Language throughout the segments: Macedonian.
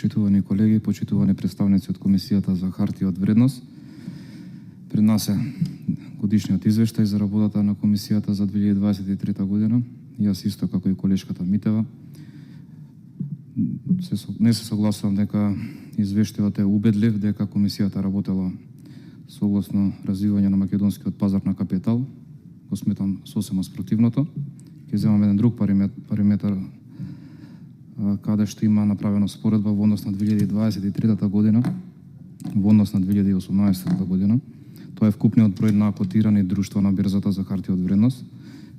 почитувани колеги, почитувани представници од Комисијата за хартија од вредност. Пред нас е годишниот извештај за работата на Комисијата за 2023 година. Јас исто како и колешката Митева не се согласувам дека извештајот е убедлив дека Комисијата работела согласно развивање на македонскиот пазар на капитал. Го сметам сосема спротивното. Ќе земам еден друг параметар каде што има направено споредба во однос на 2023 година во однос на 2018 година. Тоа е вкупниот број на котирани друштва на бирзата за хартија од вредност,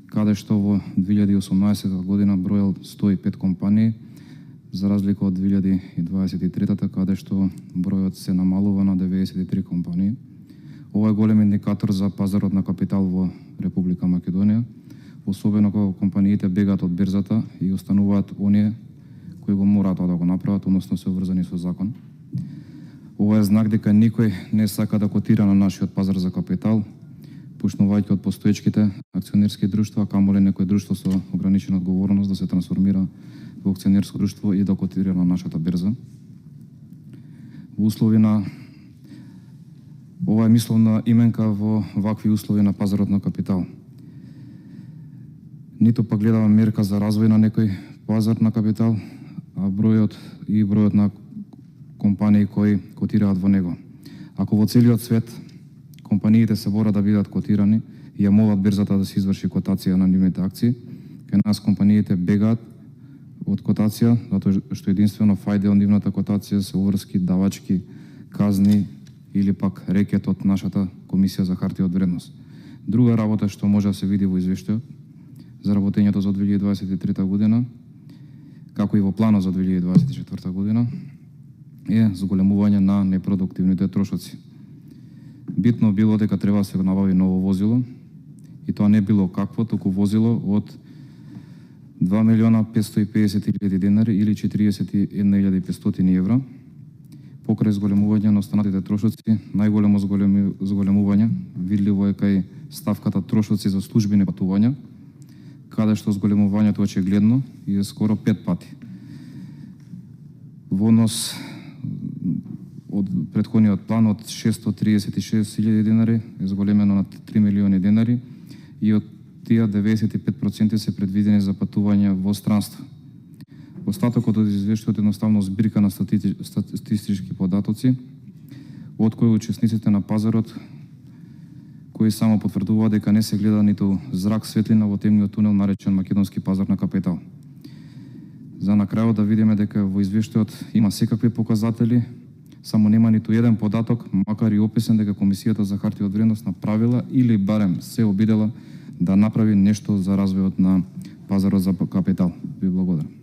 каде што во 2018 година броел 105 компании, за разлика од 2023 каде што бројот се намалува на 93 компании. Ова е голем индикатор за пазарот на капитал во Република Македонија, особено кога компаниите бегаат од бирзата и остануваат оние кои го мораат да го направат, односно се обврзани со закон. Ова е знак дека никој не сака да котира на нашиот пазар за капитал, почнувајќи од постоечките акционерски друштва, камоле некој друштво со ограничена одговорност да се трансформира во акционерско друштво и да котира на нашата бирза. Во услови на ова е мисловна именка во вакви услови на пазарот на капитал. Ниту пак гледаме мерка за развој на некој пазар на капитал, а бројот на компании кои котираат во него. Ако во целиот свет компаниите се борат да бидат котирани и ја молат бирзата да се изврши котација на нивните акции, кај нас компаниите бегаат од котација, затоа што единствено фајде од нивната котација се уврски, давачки, казни или пак рекет од нашата Комисија за хартија од вредност. Друга работа што може да се види во извештајот за работењето за 2023 година, како и во планот за 2024 година, е зголемување на непродуктивните трошоци. Битно било дека треба да се набави ново возило, и тоа не било какво, туку возило од 2.550.000 денари или 41.500 евра. Покрај зголемување на останатите трошоци, најголемо зголемување видливо е кај ставката трошоци за службени патувања, каде што зголемувањето е очигледно и е скоро 5 пати. Во однос од претходниот план од 636.000 денари е зголемено на 3 милиони денари и од тие 95% се предвидени за патување во странство. Остатокот од извештајот е едноставно збирка на статистички податоци, од кои учесниците на пазарот кои само потврдуваат дека не се гледа ниту зрак светлина во темниот тунел наречен македонски пазар на капитал. За на крајот да видиме дека во извештајот има секакви показатели, само нема ниту еден податок, макар и описен дека Комисијата за хартија од вредност направила или барем се обидела да направи нешто за развојот на пазарот за капитал. Ви благодарам.